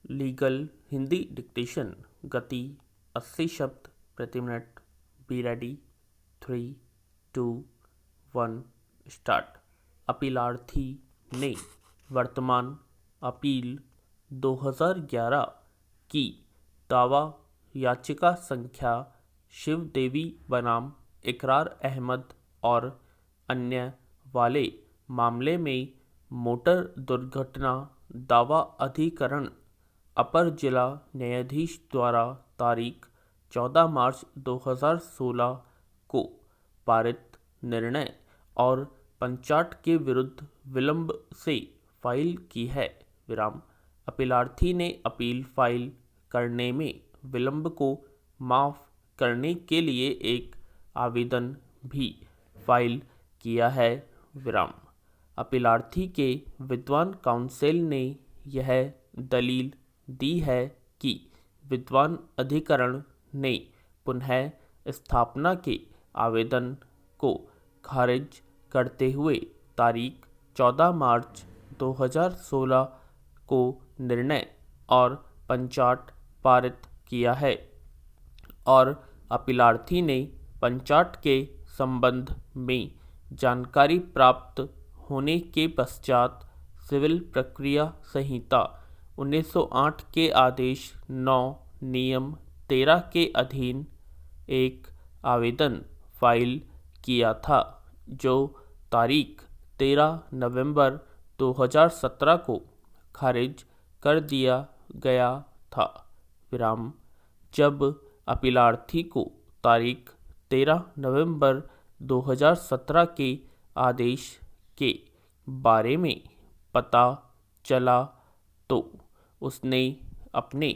Legal Hindi dictation गति 80 शब्द प्रति मिनट। Be ready. 3, 2, 1 स्टार्ट। अपीलार्थी ने वर्तमान अपील 2011 की दावा याचिका संख्या शिव देवी बनाम इकरार अहमद और अन्य वाले मामले में मोटर दुर्घटना दावा अधिकरण अपर जिला न्यायाधीश द्वारा तारीख 14 मार्च 2016 को पारित निर्णय और पंचाट के विरुद्ध विलंब से फाइल की है। विराम। अपीलार्थी ने अपील फाइल करने में विलंब को माफ करने के लिए एक आवेदन भी फाइल किया है। विराम। अपीलार्थी के विद्वान काउंसिल ने यह दलील दी है कि विद्वान अधिकरण ने पुनः स्थापना के आवेदन को खारिज करते हुए तारीख 14 मार्च 2016 को निर्णय और पंचाट पारित किया है और अपीलार्थी ने पंचाट के संबंध में जानकारी प्राप्त होने के पश्चात सिविल प्रक्रिया संहिता 1908 के आदेश 9 नियम 13 के अधीन एक आवेदन फाइल किया था, जो तारीख 13 नवंबर 2017 को खारिज कर दिया गया था। विराम। जब अपीलार्थी को तारीख 13 नवंबर 2017 के आदेश के बारे में पता चला तो उसने अपने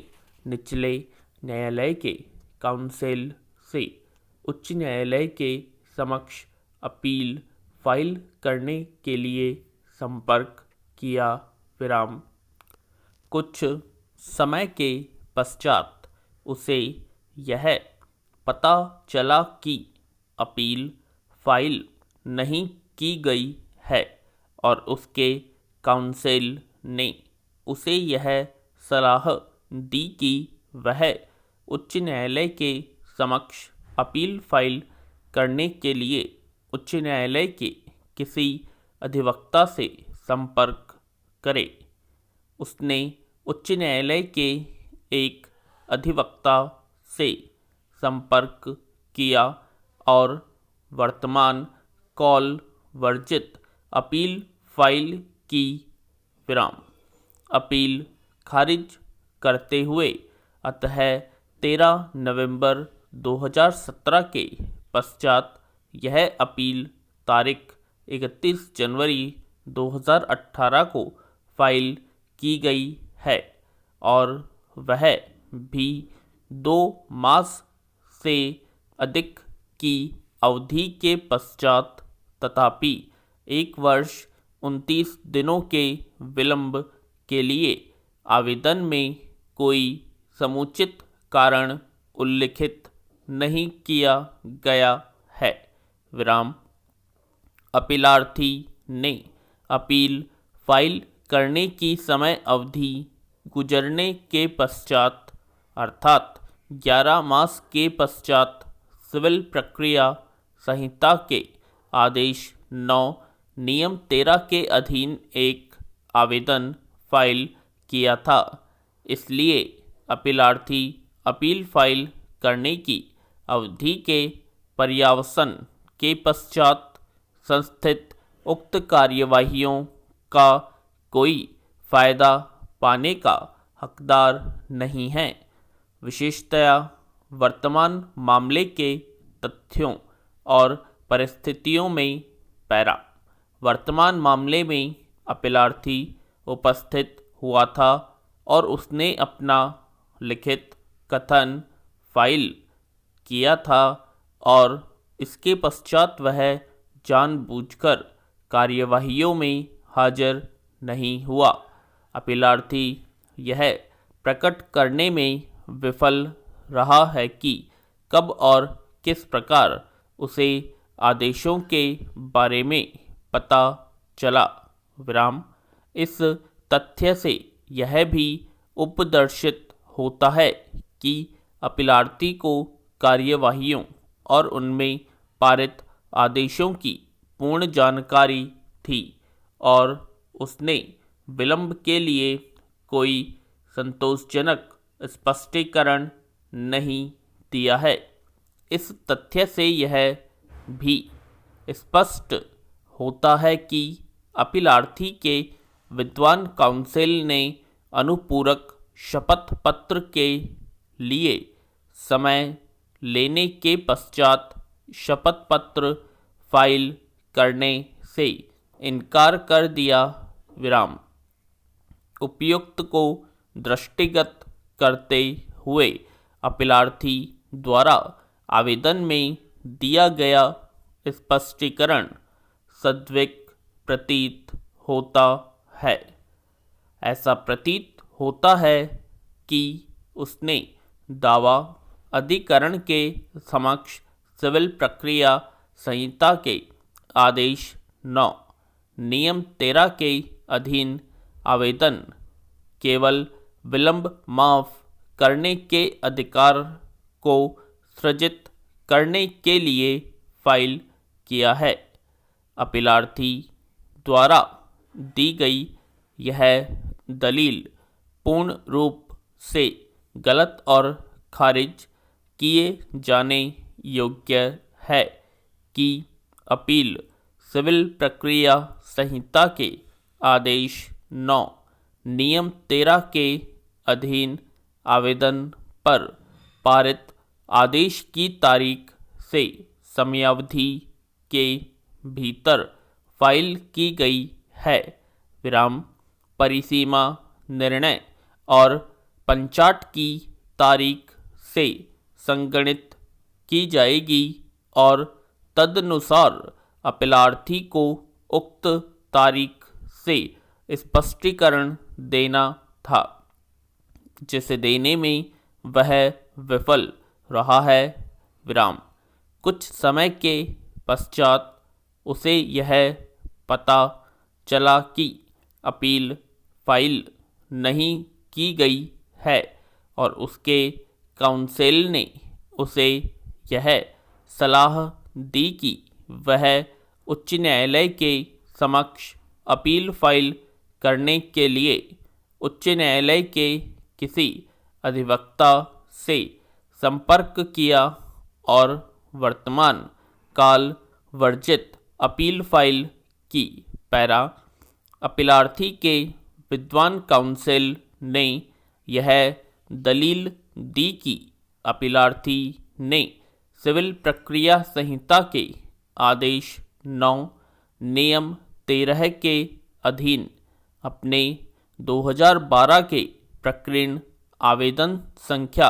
निचले न्यायालय के काउंसिल से उच्च न्यायालय के समक्ष अपील फाइल करने के लिए संपर्क किया। विराम। कुछ समय के पश्चात उसे यह पता चला कि अपील फाइल नहीं की गई है और उसके काउंसिल ने उसे यह सलाह दी कि वह उच्च न्यायालय के समक्ष अपील फाइल करने के लिए उच्च न्यायालय के किसी अधिवक्ता से संपर्क करे। उसने उच्च न्यायालय के एक अधिवक्ता से संपर्क किया और वर्तमान कॉल वर्जित अपील फाइल की। विराम। अपील खारिज करते हुए अतः 13 नवंबर 2017 के पश्चात यह अपील तारीख 31 जनवरी 2018 को फाइल की गई है और वह भी 2 मास से अधिक की अवधि के पश्चात तथापि 1 वर्ष 29 दिनों के विलंब के लिए आवेदन में कोई समुचित कारण उल्लिखित नहीं किया गया है। विराम। अपीलार्थी ने अपील फाइल करने की समय अवधि गुजरने के पश्चात अर्थात 11 मास के पश्चात सिविल प्रक्रिया संहिता के आदेश 9 नियम 13 के अधीन एक आवेदन फाइल किया था। इसलिए अपीलार्थी अपील फाइल करने की अवधि के पर्यावसान के पश्चात संस्थित उक्त कार्यवाहियों का कोई फायदा पाने का हकदार नहीं है। विशेषतया वर्तमान मामले के तथ्यों और परिस्थितियों में पैरा। वर्तमान मामले में अपीलार्थी उपस्थित हुआ था और उसने अपना लिखित कथन फाइल किया था और इसके पश्चात वह जानबूझकर कार्यवाहियों में हाजिर नहीं हुआ। अपीलार्थी यह प्रकट करने में विफल रहा है कि कब और किस प्रकार उसे आदेशों के बारे में पता चला। विराम। इस तथ्य से यह भी उपदर्शित होता है कि अपीलार्थी को कार्यवाहियों और उनमें पारित आदेशों की पूर्ण जानकारी थी और उसने विलंब के लिए कोई संतोषजनक स्पष्टीकरण नहीं दिया है। इस तथ्य से यह भी स्पष्ट होता है कि अपीलार्थी के विद्वान काउंसिल ने अनुपूरक शपथ पत्र के लिए समय लेने के पश्चात शपथ पत्र फाइल करने से इनकार कर दिया। विराम। उपयुक्त को दृष्टिगत करते हुए अपीलार्थी द्वारा आवेदन में दिया गया स्पष्टीकरण सद्विक प्रतीत होता है। ऐसा प्रतीत होता है कि उसने दावा अधिकरण के समक्ष सिविल प्रक्रिया संहिता के आदेश 9 नियम 13 के अधीन आवेदन केवल विलंब माफ करने के अधिकार को सृजित करने के लिए फाइल किया है। अपीलार्थी द्वारा दी गई यह दलील पूर्ण रूप से गलत और खारिज किए जाने योग्य है कि अपील सिविल प्रक्रिया संहिता के आदेश 9 नियम 13 के अधीन आवेदन पर पारित आदेश की तारीख से समयावधि के भीतर फाइल की गई है। विराम। परिसीमा निर्णय और पंचाट की तारीख से संगणित की जाएगी और तदनुसार अपीलार्थी को उक्त तारीख से स्पष्टीकरण देना था, जिसे देने में वह विफल रहा है। विराम। कुछ समय के पश्चात उसे यह पता चला कि अपील फाइल नहीं की गई है और उसके काउंसिल ने उसे यह सलाह दी कि वह उच्च न्यायालय के समक्ष अपील फाइल करने के लिए उच्च न्यायालय के किसी अधिवक्ता से संपर्क किया और वर्तमान काल वर्जित अपील फाइल की। पैरा। अपीलार्थी के विद्वान काउंसिल ने यह दलील दी कि अपीलार्थी ने सिविल प्रक्रिया संहिता के आदेश 9 नियम 13 के अधीन अपने 2012 के प्रकरण आवेदन संख्या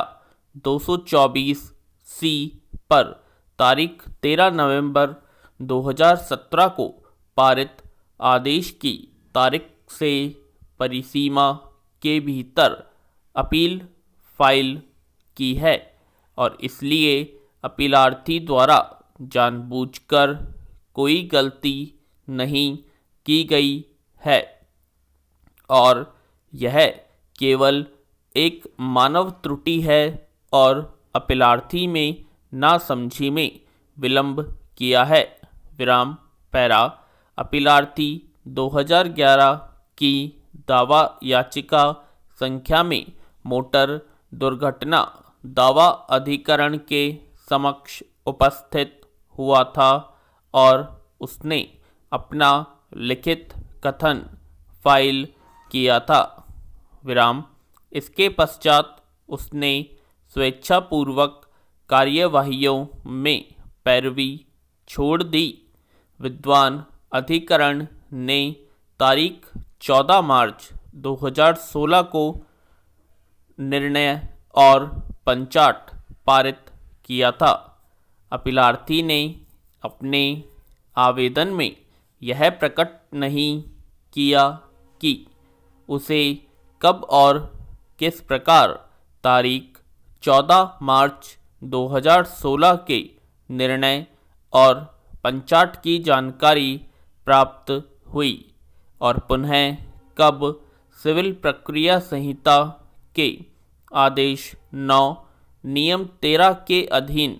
224 सी पर तारीख 13 नवंबर 2017 को पारित आदेश की तारीख से परिसीमा के भीतर अपील फाइल की है और इसलिए अपीलार्थी द्वारा जानबूझकर कोई गलती नहीं की गई है और यह केवल एक मानव त्रुटि है और अपीलार्थी में नासमझी में विलंब किया है। विराम। पैरा। अपीलार्थी 2011 की दावा याचिका संख्या में मोटर दुर्घटना दावा अधिकरण के समक्ष उपस्थित हुआ था और उसने अपना लिखित कथन फाइल किया था। विराम। इसके पश्चात उसने स्वेच्छापूर्वक कार्यवाहियों में पैरवी छोड़ दी। विद्वान अधिकरण ने तारीख 14 मार्च 2016 को निर्णय और पंचाट पारित किया था। अपीलार्थी ने अपने आवेदन में यह प्रकट नहीं किया कि उसे कब और किस प्रकार तारीख 14 मार्च 2016 के निर्णय और पंचाट की जानकारी प्राप्त हुई और पुनः कब सिविल प्रक्रिया संहिता के आदेश 9 नियम 13 के अधीन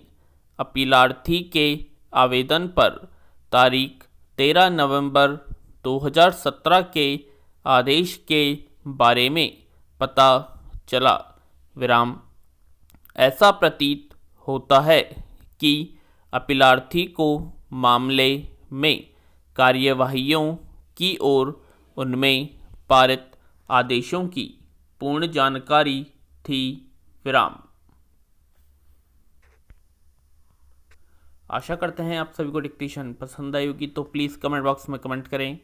अपीलार्थी के आवेदन पर तारीख 13 नवंबर 2017 के आदेश के बारे में पता चला विराम। ऐसा प्रतीत होता है कि अपीलार्थी को मामले में कार्यवाहियों की ओर उनमें पारित आदेशों की पूर्ण जानकारी थी विराम। आशा करते हैं आप सभी को डिक्टेशन पसंद आई होगी, तो प्लीज़ कमेंट बॉक्स में कमेंट करें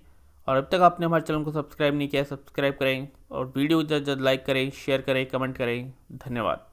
और अब तक आपने हमारे चैनल को सब्सक्राइब नहीं किया है सब्सक्राइब करें और वीडियो ज़्यादा लाइक करें, शेयर करें, कमेंट करें। धन्यवाद।